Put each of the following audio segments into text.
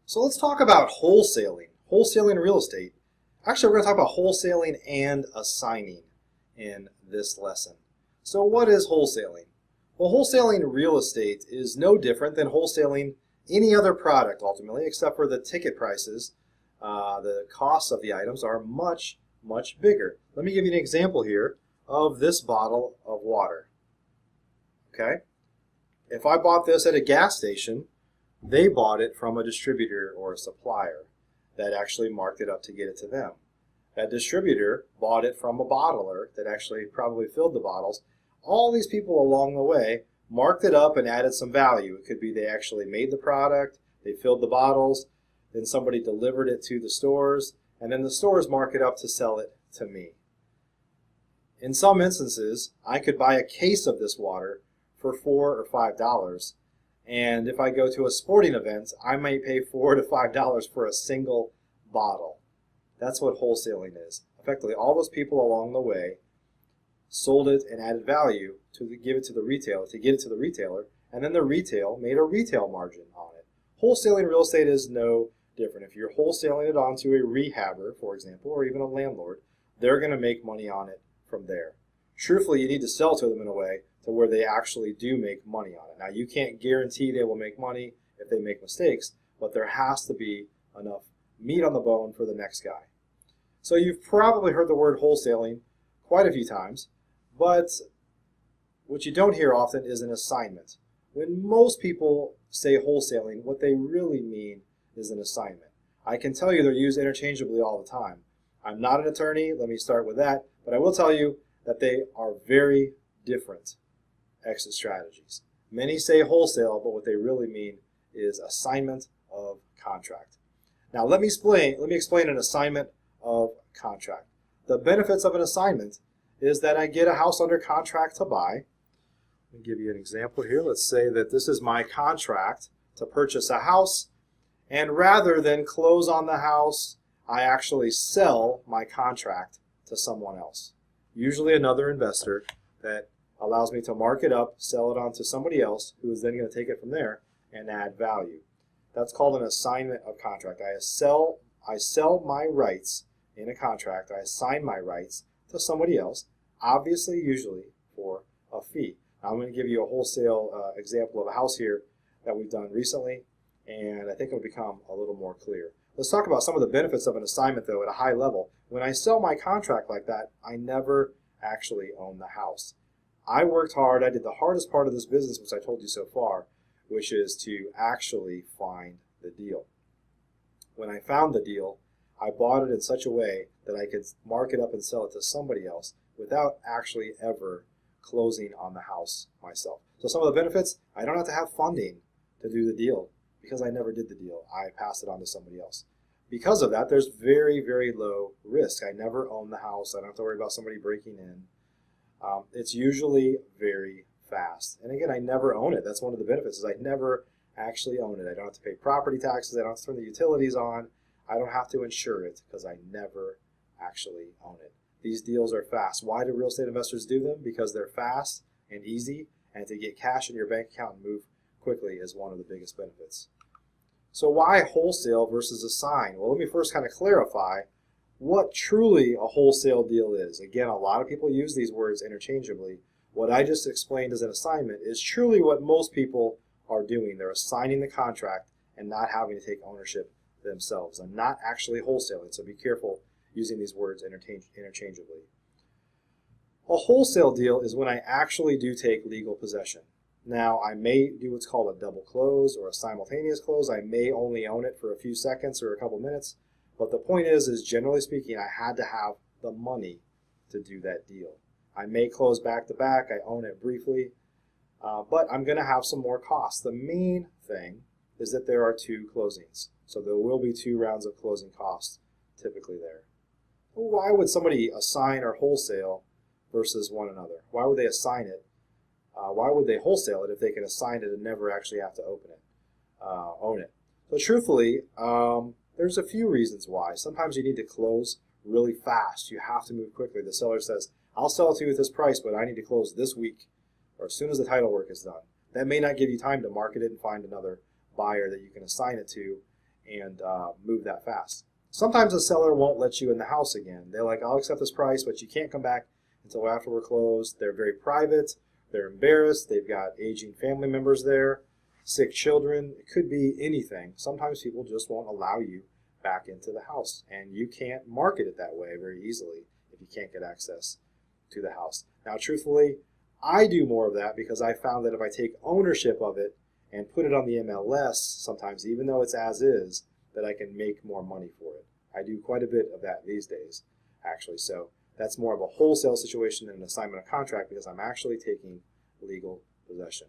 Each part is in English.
So let's talk about wholesaling. Wholesaling real estate. Actually, we're going to talk about wholesaling and assigning in this lesson. So what is wholesaling? Well, wholesaling real estate is no different than wholesaling any other product ultimately, except for the ticket prices. The costs of the items are much, much bigger. Let me give you an example here of this bottle of water. Okay? If I bought this at a gas station, they bought it from a distributor or a supplier that actually marked it up to get it to them. That distributor bought it from a bottler that actually probably filled the bottles. All these people along the way marked it up and added some value. It could be they actually made the product, they filled the bottles, then somebody delivered it to the stores, and then the stores mark it up to sell it to me. In some instances, I could buy a case of this water for $4 or $5. And if I go to a sporting event, I might pay $4 to $5 for a single bottle. That's what wholesaling is. Effectively, all those people along the way sold it and added value to give it to the retailer, to get it to the retailer, and then the retail made a retail margin on it. Wholesaling real estate is no different. If you're wholesaling it onto a rehabber, for example, or even a landlord, they're going to make money on it from there. Truthfully, you need to sell to them in a way to where they actually do make money on it. Now, you can't guarantee they will make money if they make mistakes, but there has to be enough meat on the bone for the next guy. So you've probably heard the word wholesaling quite a few times, but what you don't hear often is an assignment. When most people say wholesaling, what they really mean is an assignment. I can tell you they're used interchangeably all the time. I'm not an attorney, let me start with that, but I will tell you that they are very different exit strategies. Many say wholesale, but what they really mean is assignment of contract. Now let me explain an assignment of contract. The benefits of an assignment is that I get a house under contract to buy. Let me give you an example here. Let's say that this is my contract to purchase a house, and rather than close on the house, I actually sell my contract to someone else, usually another investor that allows me to mark it up, sell it on to somebody else who is then going to take it from there and add value. That's called an assignment of contract. I sell my rights in a contract. I assign my rights to somebody else, obviously usually for a fee. Now, I'm going to give you a wholesale example of a house here that we've done recently, and I think it'll become a little more clear. Let's talk about some of the benefits of an assignment, though, at a high level. When I sell my contract like that, I never actually own the house. I worked hard. I did the hardest part of this business, which I told you so far, which is to actually find the deal. When I found the deal, I bought it in such a way that I could mark it up and sell it to somebody else without actually ever closing on the house myself. So some of the benefits, I don't have to have funding to do the deal because I never did the deal. I pass it on to somebody else. Because of that, there's very, very low risk. I never own the house. I don't have to worry about somebody breaking in. It's usually very fast. And again, I never own it. That's one of the benefits is I never actually own it. I don't have to pay property taxes. I don't have to turn the utilities on. I don't have to insure it because I never actually own it. These deals are fast. Why do real estate investors do them? Because they're fast and easy, and to get cash in your bank account and move quickly is one of the biggest benefits. So why wholesale versus assign? Well, let me first kind of clarify what truly a wholesale deal is. Again, a lot of people use these words interchangeably. What I just explained as an assignment is truly what most people are doing. They're assigning the contract and not having to take ownership themselves and not actually wholesaling. So be careful using these words interchangeably. A wholesale deal is when I actually do take legal possession. Now, I may do what's called a double close or a simultaneous close. I may only own it for a few seconds or a couple minutes. But the point is generally speaking, I had to have the money to do that deal. I may close back to back. I own it briefly. But I'm going to have some more costs. The main thing is that there are two closings. So there will be 2 rounds of closing costs typically there. Why would somebody assign or wholesale versus one another? Why would they assign it? Why would they wholesale it if they can assign it and never actually have to own it? So truthfully, there's a few reasons why. Sometimes you need to close really fast. You have to move quickly. The seller says, I'll sell it to you at this price, but I need to close this week or as soon as the title work is done. That may not give you time to market it and find another buyer that you can assign it to and move that fast. Sometimes the seller won't let you in the house again. They're like, I'll accept this price, but you can't come back until after we're closed. They're very private. They're embarrassed. They've got aging family members there, sick children. It could be anything. Sometimes people just won't allow you back into the house, and you can't market it that way very easily if you can't get access to the house. Now, truthfully, I do more of that because I found that if I take ownership of it and put it on the MLS, sometimes even though it's as is, that I can make more money for it. I do quite a bit of that these days, actually. So that's more of a wholesale situation than an assignment of contract because I'm actually taking legal possession.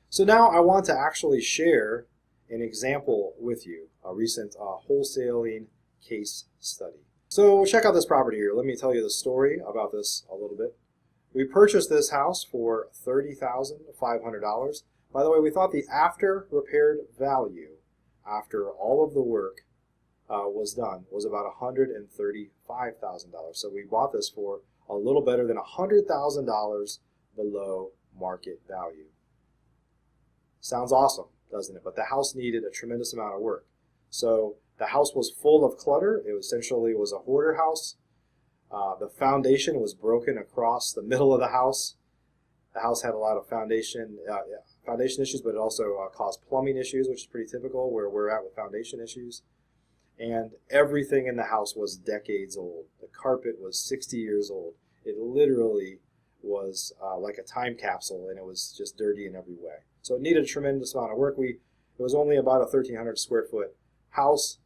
So now I want to actually share an example with you, a recent wholesaling case study. So check out this property here. Let me tell you the story about this a little bit. We purchased this house for $30,500. By the way, we thought the after repaired value, after all of the work was done, was about $135,000. So we bought this for a little better than $100,000 below market value. Sounds awesome, doesn't it? But the house needed a tremendous amount of work. So the house was full of clutter. It essentially was a hoarder house. The foundation was broken across the middle of the house. The house had a lot of foundation issues, but it also caused plumbing issues, which is pretty typical where we're at with foundation issues. And everything in the house was decades old. The carpet was 60 years old. It literally was like a time capsule, and it was just dirty in every way. So it needed a tremendous amount of work. It was only about a 1,300 square foot house,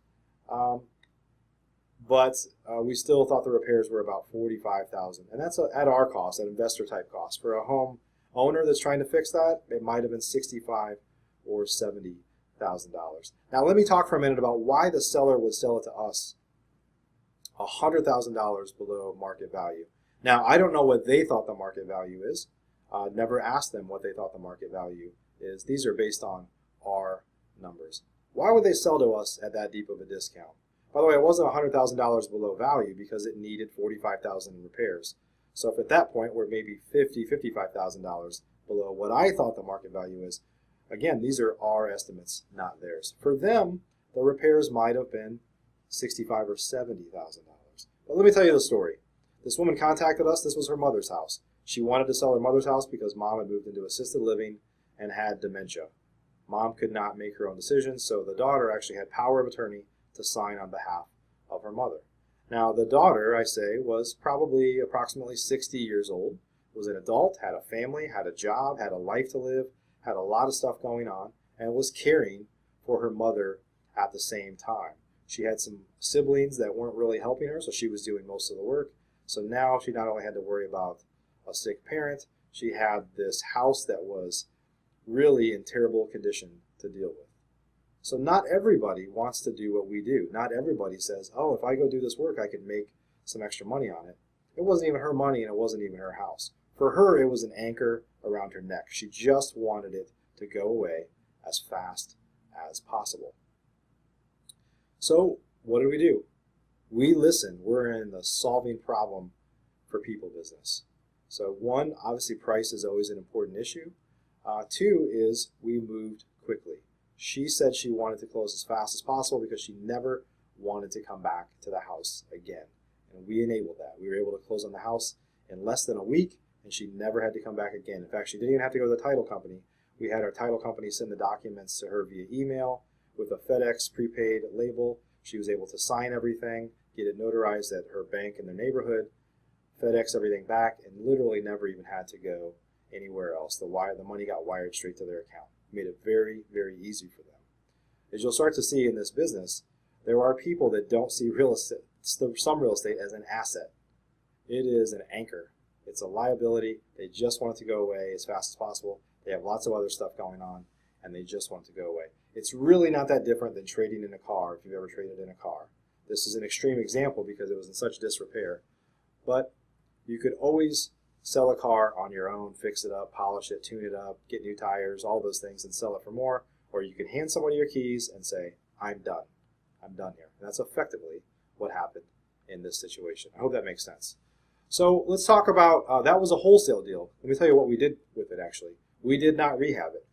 but we still thought the repairs were about $45,000, and that's at our cost, an investor type cost. For a home owner that's trying to fix that, it might have been $65,000 or $70,000. Now let me talk for a minute about why the seller would sell it to us $100,000 below market value. Now I don't know what they thought the market value is. Never asked them what they thought the market value is. These are based on our numbers. Why would they sell to us at that deep of a discount? By the way, it wasn't $100,000 below value because it needed $45,000 in repairs. So if at that point we're maybe $50,000, $55,000 below what I thought the market value is, again, these are our estimates, not theirs. For them, the repairs might have been $65,000 or $70,000. But let me tell you the story. This woman contacted us. This was her mother's house. She wanted to sell her mother's house because mom had moved into assisted living and had dementia. Mom could not make her own decisions, so the daughter actually had power of attorney to sign on behalf of her mother. Now, the daughter, I say, was probably approximately 60 years old, was an adult, had a family, had a job, had a life to live, had a lot of stuff going on, and was caring for her mother at the same time. She had some siblings that weren't really helping her, so she was doing most of the work. So now she not only had to worry about a sick parent, she had this house that was really in terrible condition to deal with. So not everybody wants to do what we do. Not everybody says, oh, if I go do this work, I could make some extra money on it. It wasn't even her money, and it wasn't even her house. For her, it was an anchor around her neck. She just wanted it to go away as fast as possible. So what do? We listen. We're in the solving problem for people business. So one, obviously price is always an important issue. Two is we moved quickly. She said she wanted to close as fast as possible because she never wanted to come back to the house again. And we enabled that. We were able to close on the house in less than a week, and she never had to come back again. In fact, she didn't even have to go to the title company. We had our title company send the documents to her via email with a FedEx prepaid label. She was able to sign everything, get it notarized at her bank in their neighborhood, FedEx everything back, and literally never even had to go anywhere else. The money got wired straight to their account. Made it very, very easy for them. As you'll start to see in this business, there are people that don't see some real estate as an asset. It is an anchor. It's a liability. They just want it to go away as fast as possible. They have lots of other stuff going on, and they just want it to go away. It's really not that different than trading in a car, if you've ever traded in a car. This is an extreme example because it was in such disrepair. But you could always sell a car on your own, fix it up, polish it, tune it up, get new tires, all those things, and sell it for more. Or you could hand somebody your keys and say, I'm done. I'm done here. And that's effectively what happened in this situation. I hope that makes sense. So let's talk about, that was a wholesale deal. Let me tell you what we did with it actually. We did not rehab it.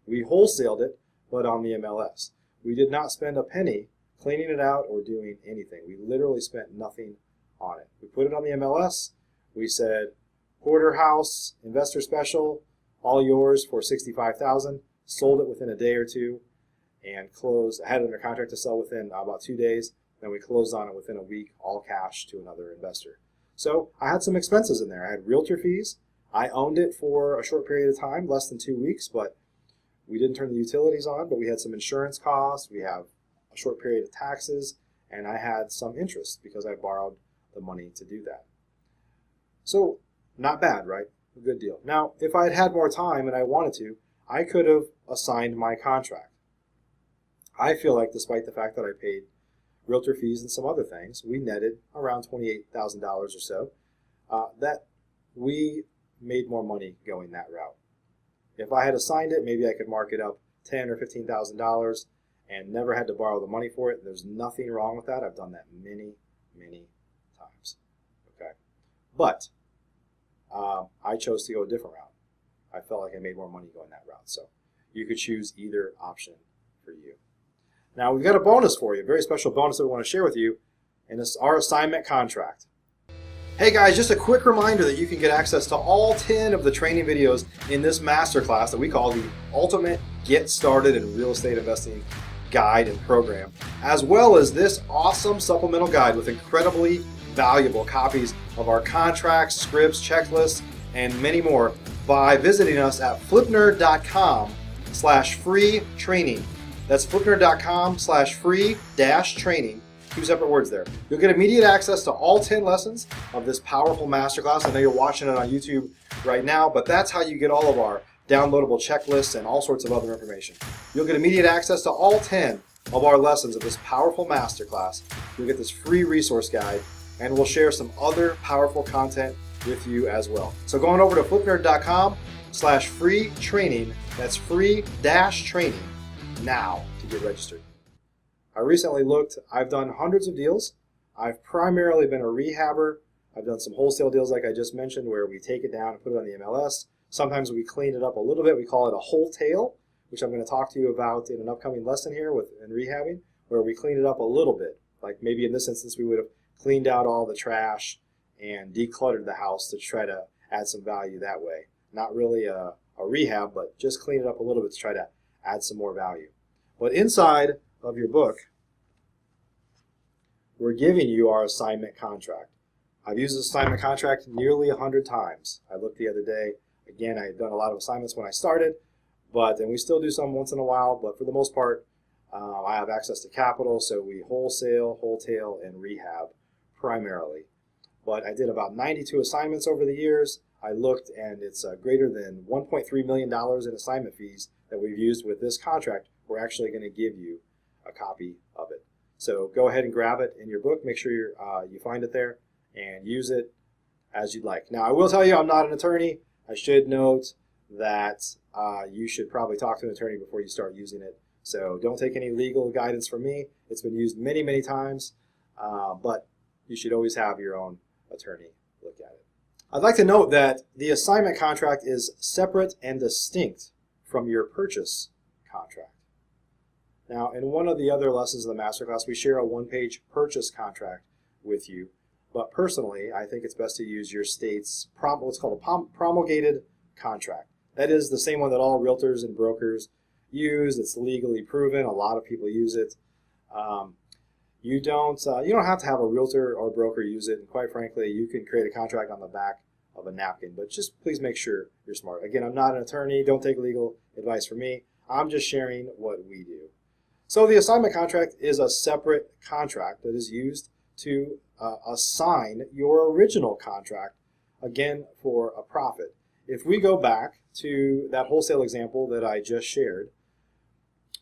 We wholesaled it, but on the MLS. We did not spend a penny cleaning it out or doing anything. We literally spent nothing on it. We put it on the MLS. We said, Porterhouse investor special, all yours for $65,000. Sold it within a day or two and closed. I had it under contract to sell within about 2 days. Then we closed on it within a week, all cash to another investor. So I had some expenses in there. I had realtor fees. I owned it for a short period of time, less than 2 weeks, but we didn't turn the utilities on, but we had some insurance costs. We have a short period of taxes, and I had some interest because I borrowed the money to do that. So not bad, right? A good deal. Now, if I had had more time and I wanted to, I could have assigned my contract. I feel like despite the fact that I paid realtor fees and some other things, we netted around $28,000 or so, that we made more money going that route. If I had assigned it, maybe I could mark it up $10,000 or $15,000 and never had to borrow the money for it. There's nothing wrong with that. I've done that many, many times. Okay, but I chose to go a different route. I felt like I made more money going that route. So you could choose either option for you. Now we've got a bonus for you, a very special bonus that we want to share with you, and it's our assignment contract. Hey guys, just a quick reminder that you can get access to all 10 of the training videos in this masterclass that we call the Ultimate Get Started in Real Estate Investing Guide and Program, as well as this awesome supplemental guide with incredibly valuable copies of our contracts, scripts, checklists, and many more by visiting us at flipnerd.com/free training. That's flipnerd.com/free-training. 2 separate words there. You'll get immediate access to all 10 lessons of this powerful masterclass. I know you're watching it on YouTube right now, but that's how you get all of our downloadable checklists and all sorts of other information. You'll get immediate access to all 10 of our lessons of this powerful masterclass. You'll get this free resource guide, and we'll share some other powerful content with you as well. So going over to flipnerd.com/free training, that's free-training now to get registered. I recently looked, I've done hundreds of deals. I've primarily been a rehabber. I've done some wholesale deals like I just mentioned where we take it down and put it on the MLS. Sometimes we clean it up a little bit. We call it a wholetail, which I'm going to talk to you about in an upcoming lesson here in rehabbing, where we clean it up a little bit. Like maybe in this instance we would have cleaned out all the trash and decluttered the house to try to add some value that way. Not really a rehab, but just clean it up a little bit to try to add some more value. But inside of your book, we're giving you our assignment contract. I've used this assignment contract nearly 100 times. I looked the other day. Again, I had done a lot of assignments when I started, and we still do some once in a while, but for the most part, I have access to capital, so we wholesale, wholetail, and rehab primarily. But I did about 92 assignments over the years. I looked, and it's greater than $1.3 million in assignment fees that we've used with this contract. We're actually going to give you a copy of it. So go ahead and grab it in your book. Make sure you find it there and use it as you'd like. Now, I will tell you I'm not an attorney. I should note that you should probably talk to an attorney before you start using it. So don't take any legal guidance from me. It's been used many, many times, but you should always have your own attorney look at it. I'd like to note that the assignment contract is separate and distinct from your purchase contract. Now, in one of the other lessons of the masterclass, we share a one-page purchase contract with you. But personally, I think it's best to use your state's what's called a promulgated contract. That is the same one that all realtors and brokers use. It's legally proven. A lot of people use it. You don't have to have a realtor or broker use it. And quite frankly, you can create a contract on the back of a napkin. But just please make sure you're smart. Again, I'm not an attorney. Don't take legal advice from me. I'm just sharing what we do. So the assignment contract is a separate contract that is used to assign your original contract, again, for a profit. If we go back to that wholesale example that I just shared,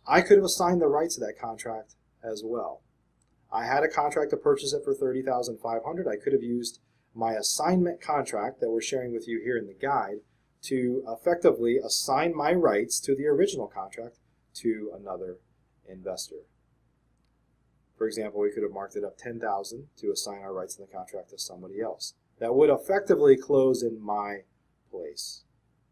I could have assigned the rights to that contract as well. I had a contract to purchase it for $30,500. I could have used my assignment contract that we're sharing with you here in the guide to effectively assign my rights to the original contract to another investor. For example, we could have marked it up $10,000 to assign our rights in the contract to somebody else. That would effectively close in my place.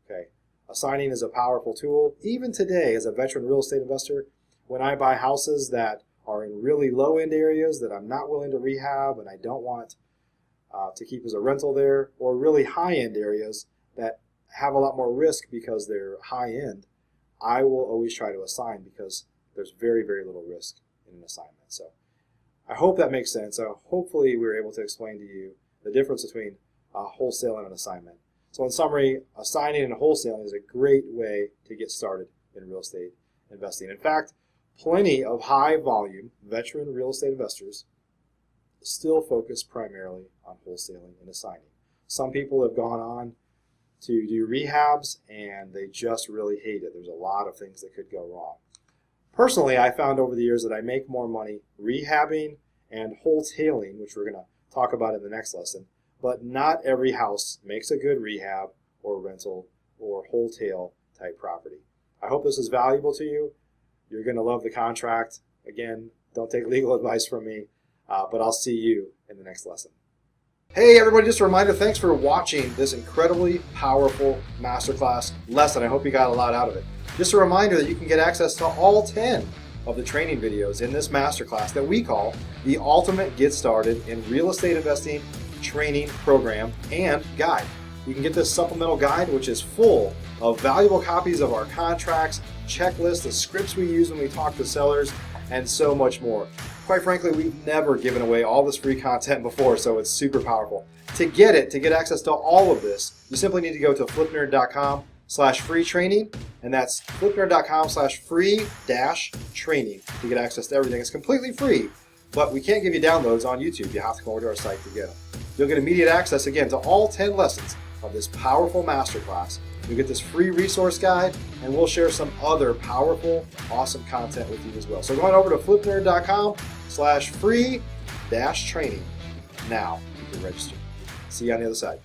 Okay. Assigning is a powerful tool. Even today, as a veteran real estate investor, when I buy houses that are in really low-end areas that I'm not willing to rehab and I don't want to keep as a rental there, or really high-end areas that have a lot more risk because they're high-end, I will always try to assign because there's very, very little risk in an assignment. So I hope that makes sense. Hopefully we were able to explain to you the difference between wholesale and an assignment. So in summary, assigning and wholesaling is a great way to get started in real estate investing. In fact, plenty of high volume veteran real estate investors still focus primarily on wholesaling and assigning. Some people have gone on to do rehabs and they just really hate it. There's a lot of things that could go wrong. Personally, I found over the years that I make more money rehabbing and wholetailing, which we're going to talk about in the next lesson, but not every house makes a good rehab or rental or wholetail type property. I hope this is valuable to you. You're going to love the contract. Again, don't take legal advice from me, but I'll see you in the next lesson. Hey everybody, just a reminder, thanks for watching this incredibly powerful masterclass lesson. I hope you got a lot out of it. Just a reminder that you can get access to all 10 of the training videos in this masterclass that we call the Ultimate Get Started in Real Estate Investing Training Program and Guide. You can get this supplemental guide, which is full of valuable copies of our contracts, checklists, the scripts we use when we talk to sellers, and so much more. Quite frankly, we've never given away all this free content before, so it's super powerful. To get it, to get access to all of this, you simply need to go to flipnerd.com/free training, and that's flipnerd.com/free-training to get access to everything. It's completely free, but we can't give you downloads on YouTube. You have to come over to our site to get them. You'll get immediate access, again, to all 10 lessons of this powerful masterclass. You'll get this free resource guide, and we'll share some other powerful, awesome content with you as well. So go on over to flipnerd.com/free-training now. You can register. See you on the other side.